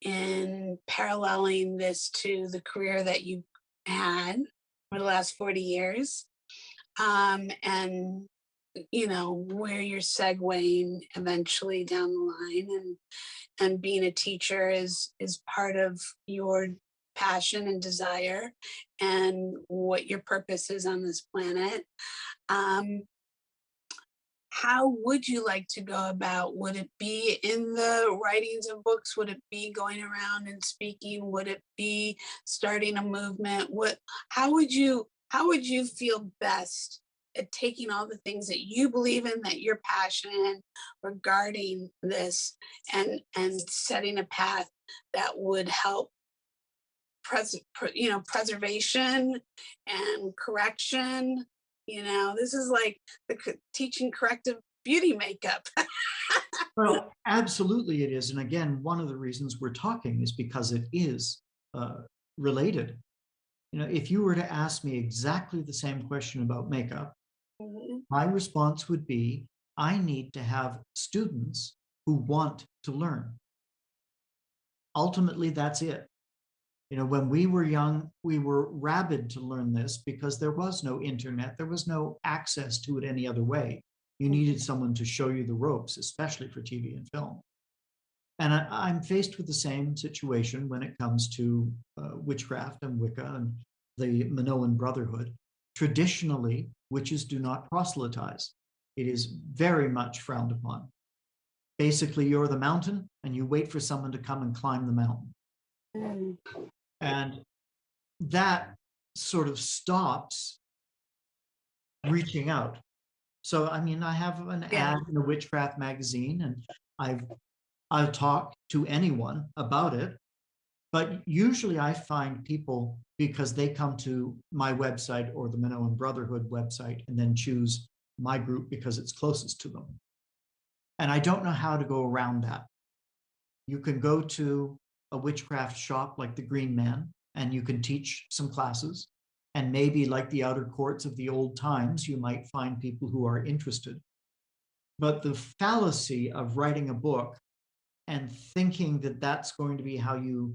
in paralleling this to the career that you had for the last 40 years, and where you're segueing eventually down the line, and being a teacher is part of your passion and desire and what your purpose is on this planet. How would you like to go about? Would it be in the writings of books? Would it be going around and speaking? Would it be starting a movement? How would you feel best at taking all the things that you believe in, that you're passionate in regarding this, and setting a path that would help preservation and correction? This is like teaching corrective beauty makeup. Well, absolutely it is. And again, one of the reasons we're talking is because it is related. If you were to ask me exactly the same question about makeup, my response would be, I need to have students who want to learn. Ultimately, that's it. When we were young, we were rabid to learn this because there was no internet. There was no access to it any other way. You needed someone to show you the ropes, especially for TV and film. And I'm faced with the same situation when it comes to witchcraft and Wicca and the Minoan Brotherhood. Traditionally, witches do not proselytize. It is very much frowned upon. Basically, you're the mountain and you wait for someone to come and climb the mountain. And that sort of stops reaching out. So, I have an ad in a witchcraft magazine, and I'll talk to anyone about it. But usually I find people because they come to my website or the Minoan Brotherhood website and then choose my group because it's closest to them. And I don't know how to go around that. You can go to a witchcraft shop like the Green Man, and you can teach some classes. And maybe like the outer courts of the old times, you might find people who are interested. But the fallacy of writing a book and thinking that that's going to be how you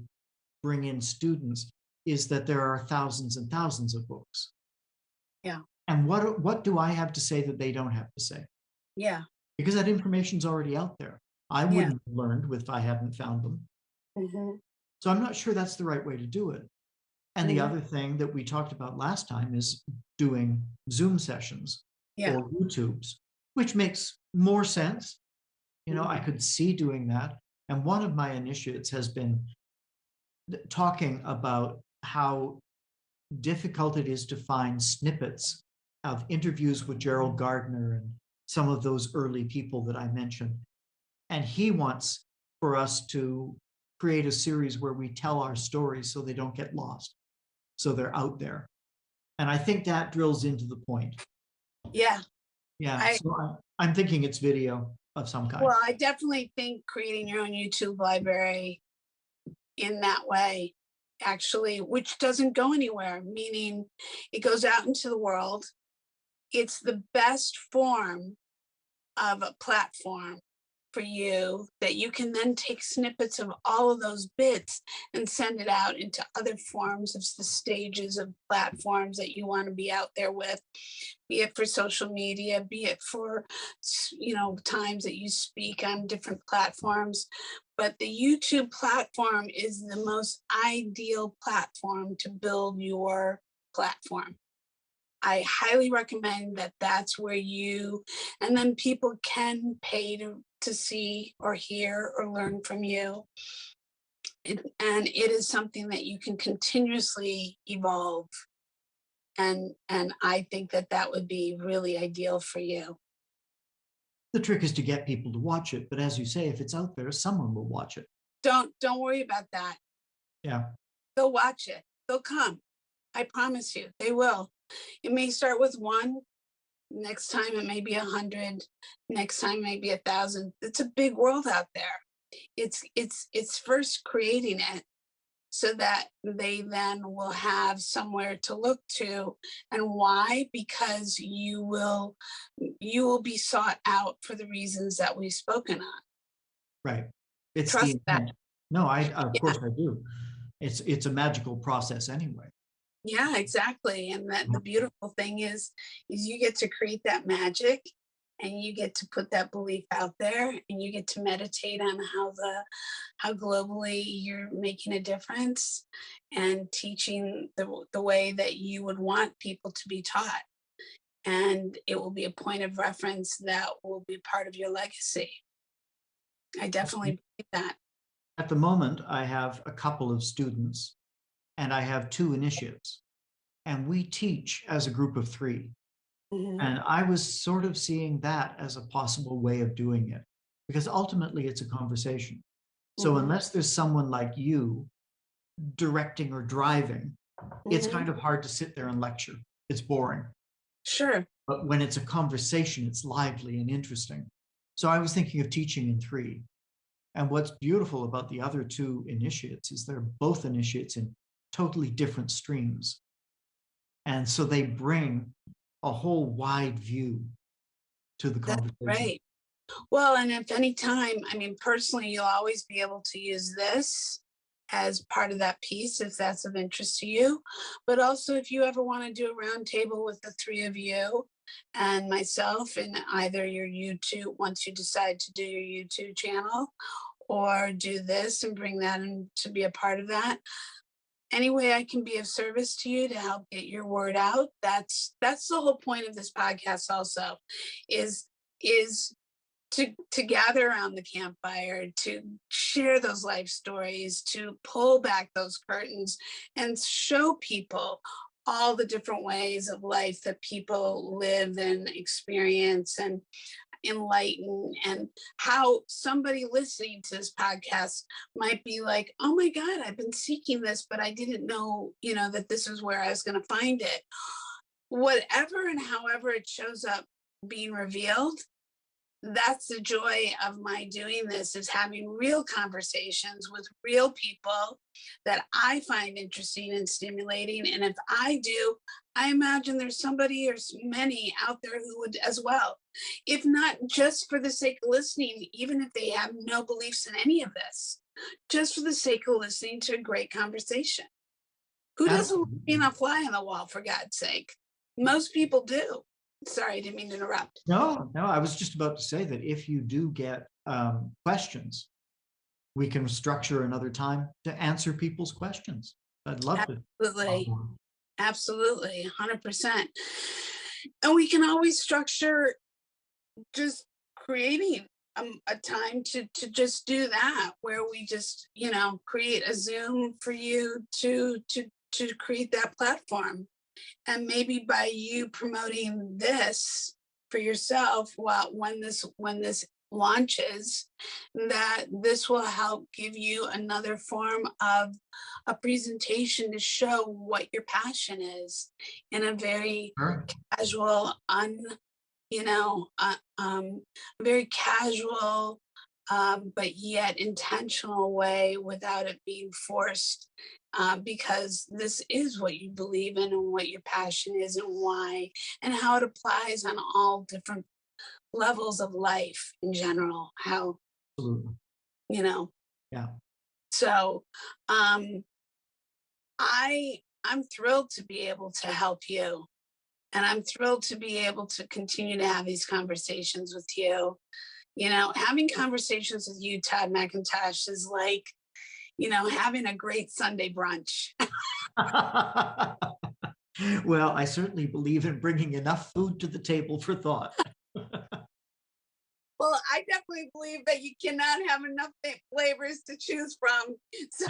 bring in students, is that there are thousands and thousands of books. Yeah. And what do I have to say that they don't have to say? Yeah. Because that information's already out there. I Yeah. wouldn't have learned if I hadn't found them. Mm-hmm. So I'm not sure that's the right way to do it. And the Mm-hmm. other thing that we talked about last time is doing Zoom sessions Yeah. or YouTubes, which makes more sense. I could see doing that. And one of my initiates has been talking about how difficult it is to find snippets of interviews with Gerald Gardner and some of those early people that I mentioned. And he wants for us to create a series where we tell our stories so they don't get lost, so they're out there. And I think that drills into the point. Yeah. Yeah. So I'm thinking it's video of some kind. Well, I definitely think creating your own YouTube library in that way, actually, which doesn't go anywhere, meaning it goes out into the world. It's the best form of a platform for you that you can then take snippets of all of those bits and send it out into other forms of the stages of platforms that you want to be out there with, be it for social media, be it for times that you speak on different platforms. But the YouTube platform is the most ideal platform to build your platform. I highly recommend that that's where and then people can pay to see or hear or learn from you. And it is something that you can continuously evolve. And I think that would be really ideal for you. The trick is to get people to watch it. But as you say, if it's out there, someone will watch it. Don't worry about that. Yeah. They'll watch it. They'll come. I promise you, they will. It may start with one. Next time it may be 100. Next time maybe 1,000. It's a big world out there. It's first creating it so that they then will have somewhere to look to. And why? Because you will be sought out for the reasons that we've spoken on. Right. It's Trust the that. intent. No, of Yeah. course I do. It's a magical process anyway. Yeah, exactly. And that the beautiful thing is you get to create that magic and you get to put that belief out there and you get to meditate on how globally you're making a difference and teaching the way that you would want people to be taught. And it will be a point of reference that will be part of your legacy. I definitely believe that. At the moment, I have a couple of students and I have 2 initiates, and we teach as a group of 3. Mhm. And I was sort of seeing that as a possible way of doing it, because ultimately it's a conversation. So Mhm. unless there's someone like you directing or driving, it's Mhm. kind of hard to sit there and lecture. It's boring. Sure. But when it's a conversation, it's lively and interesting. So I was thinking of teaching in 3. And what's beautiful about the other 2 initiates is they're both initiates in totally different streams. And so they bring a whole wide view to the That's conversation. right. Well, and if any time, I mean, personally, you'll always be able to use this as part of that piece if that's of interest to you. But also, if you ever want to do a roundtable with the 3 of you and myself in either your YouTube, once you decide to do your YouTube channel, or do this and bring that in to be a part of that. Any way I can be of service to you to help get your word out. That's the whole point of this podcast also is to gather around the campfire, to share those life stories, to pull back those curtains and show people all the different ways of life that people live and experience and enlighten, and how somebody listening to this podcast might be like, oh my God, I've been seeking this, but I didn't know, that this is where I was going to find it. Whatever and however it shows up being revealed, that's the joy of my doing this, is having real conversations with real people that I find interesting and stimulating. And if I do, I imagine there's somebody or many out there who would as well, if not just for the sake of listening, even if they have no beliefs in any of this, just for the sake of listening to a great conversation. Who doesn't like Absolutely. being a fly on the wall, for God's sake? Most people do. Sorry, I didn't mean to interrupt. No, I was just about to say that if you do get questions, we can structure another time to answer people's questions. I'd love to. Absolutely. Absolutely. 100%. And we can always structure just creating a time to just do that, where we just, create a Zoom for you to create that platform. And maybe by you promoting this for yourself, when this launches, that this will help give you another form of a presentation to show what your passion is in a very Sure. casual, you know, very casual, but yet intentional way, without it being forced, because this is what you believe in and what your passion is and why, and how it applies on all different levels of life in general. How, Absolutely. you know, Yeah. so I'm thrilled to be able to help you. And I'm thrilled to be able to continue to have these conversations with you. Having conversations with you, Todd McIntosh, is like, having a great Sunday brunch. Well, I certainly believe in bringing enough food to the table for thought. Well, I definitely believe that you cannot have enough flavors to choose from. So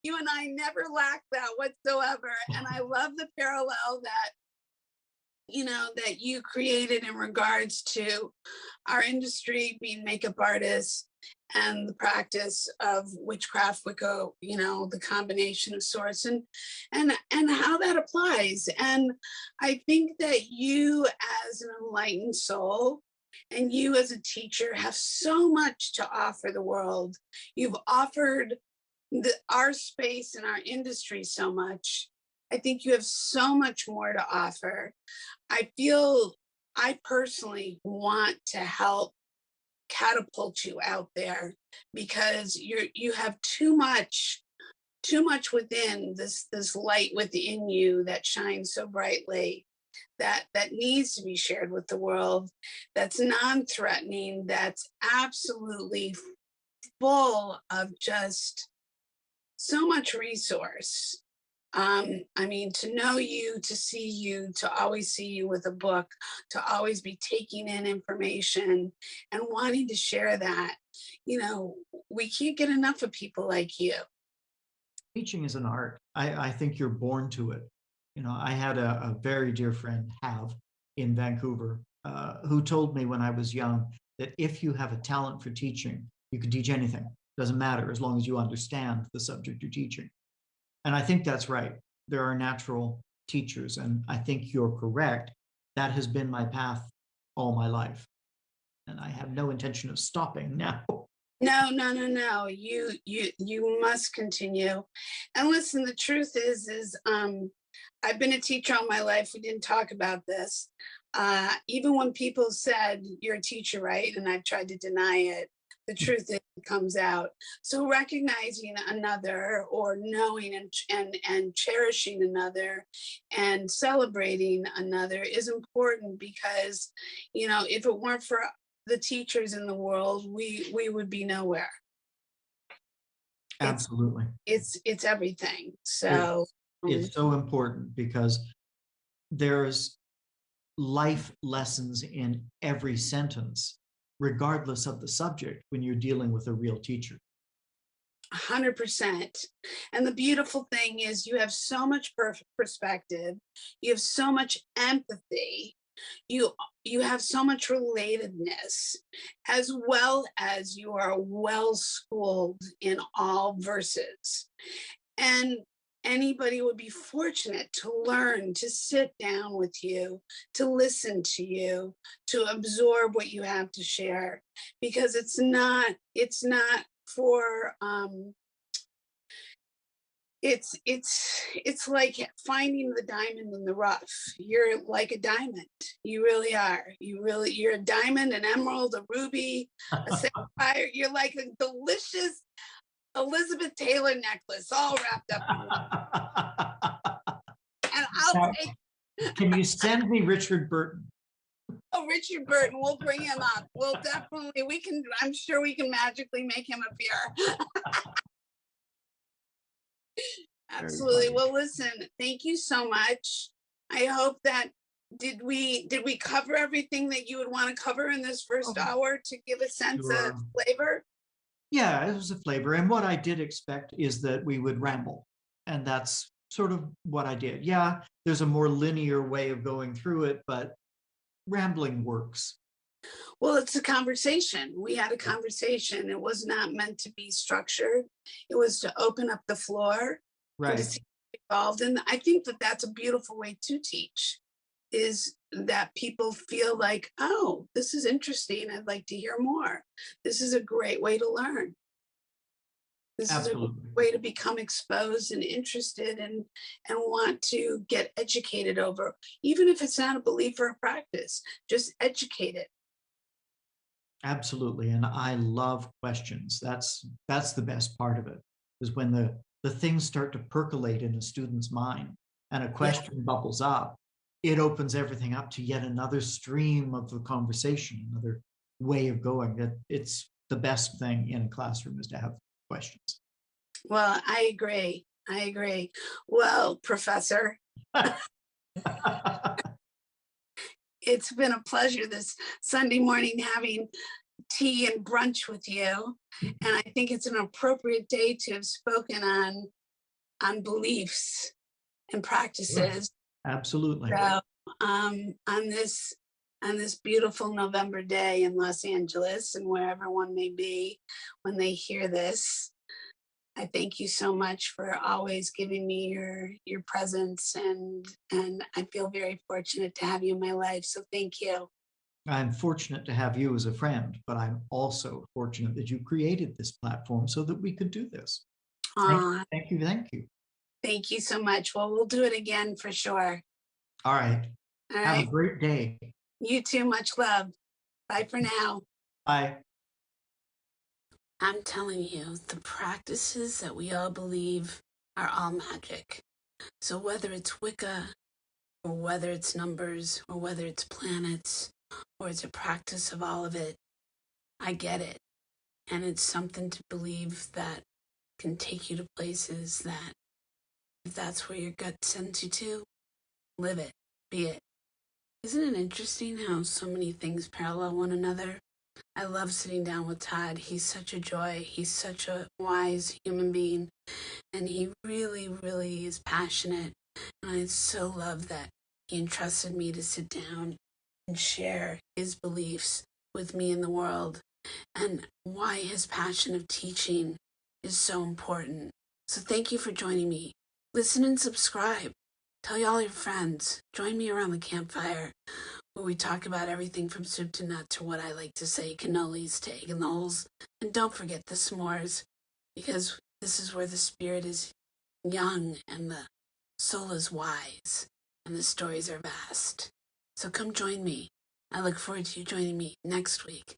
you and I never lack that whatsoever. And I love the parallel that you created in regards to our industry being makeup artists and the practice of witchcraft, Wicca, the combination of sorts, and how that applies. And I think that you, as an enlightened soul, and you as a teacher, have so much to offer the world. You've offered our space and our industry so much. I think you have so much more to offer. I personally want to help catapult you out there, because you have too much within, this light within you that shines so brightly, that needs to be shared with the world, that's non-threatening, that's absolutely full of just so much resource. To know you, to see you, to always see you with a book, to always be taking in information and wanting to share that. We can't get enough of people like you. Teaching is an art. I think you're born to it. I had a very dear friend, in Vancouver, who told me when I was young that if you have a talent for teaching, you can teach anything. Doesn't matter as long as you understand the subject you're teaching. And I think that's right. There are natural teachers, and I think you're correct. That has been my path all my life, and I have no intention of stopping now. No, no, no, no. You must continue. And listen, the truth is I've been a teacher all my life. We didn't talk about this. Even when people said you're a teacher, right? And I've tried to deny it, the truth is, it comes out. So recognizing another, or knowing and cherishing another and celebrating another is important, because if it weren't for the teachers in the world, we would be nowhere. Absolutely. It's everything. So It's so important, because there's life lessons in every sentence, regardless of the subject, when you're dealing with a real teacher. 100%. And the beautiful thing is, you have so much perspective, you have so much empathy, you have so much relatedness, as well as you are well schooled in all verses. And anybody would be fortunate to learn, to sit down with you, to listen to you, to absorb what you have to share, because it's not for it's like finding the diamond in the rough. You're like a diamond. You really are. You're a diamond, an emerald, a ruby, a sapphire. You're like a delicious Elizabeth Taylor necklace, all wrapped up. And I'll Now, take. can you send me Richard Burton? Oh, Richard Burton, we'll bring him up. We'll definitely, I'm sure we can magically make him appear. Absolutely. Well, listen, thank you so much. I hope that, did we cover everything that you would want to cover in this first hour to give a sense of flavor? Yeah, it was a flavor. And what I did expect is that we would ramble. And that's sort of what I did. Yeah, there's a more linear way of going through it, but rambling works. Well, it's a conversation. We had a conversation. It was not meant to be structured. It was to open up the floor and to see involved. And I think that that's a beautiful way to teach, is that people feel like, oh, this is interesting. I'd like to hear more. This is a great way to learn. This Absolutely. is a way to become exposed and interested and want to get educated over, even if it's not a belief or a practice, just educate it. Absolutely. And I love questions. That's the best part of it, is when the things start to percolate in a student's mind and a question bubbles up, it opens everything up to yet another stream of the conversation, another way of going. It's the best thing in a classroom is to have questions. Well, I agree. Well, Professor, it's been a pleasure this Sunday morning having tea and brunch with you. And I think it's an appropriate day to have spoken on beliefs and practices. Absolutely. So, on this beautiful November day in Los Angeles and wherever one may be when they hear this, I thank you so much for always giving me your presence, and I feel very fortunate to have you in my life. So thank you. I'm fortunate to have you as a friend, but I'm also fortunate that you created this platform so that we could do this. Thank you. Thank you so much. Well, we'll do it again for sure. All right. Have a great day. You too. Much love. Bye for now. Bye. I'm telling you, the practices that we all believe are all magic. So whether it's Wicca, or whether it's numbers, or whether it's planets, or it's a practice of all of it, I get it. And it's something to believe that can take you to places that, if that's where your gut sends you to, live it, be it. Isn't it interesting how so many things parallel one another? I love sitting down with Todd. He's such a joy. He's such a wise human being. And he really, really is passionate. And I so love that he entrusted me to sit down and share his beliefs with me in the world, and why his passion of teaching is so important. So thank you for joining me. Listen and subscribe. Tell all your friends. Join me around the campfire, where we talk about everything from soup to nut to what I like to say, cannolis to egg and rolls. And don't forget the s'mores, because this is where the spirit is young and the soul is wise and the stories are vast. So come join me. I look forward to you joining me next week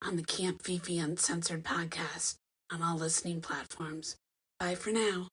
on the Camp Fifi Uncensored podcast on all listening platforms. Bye for now.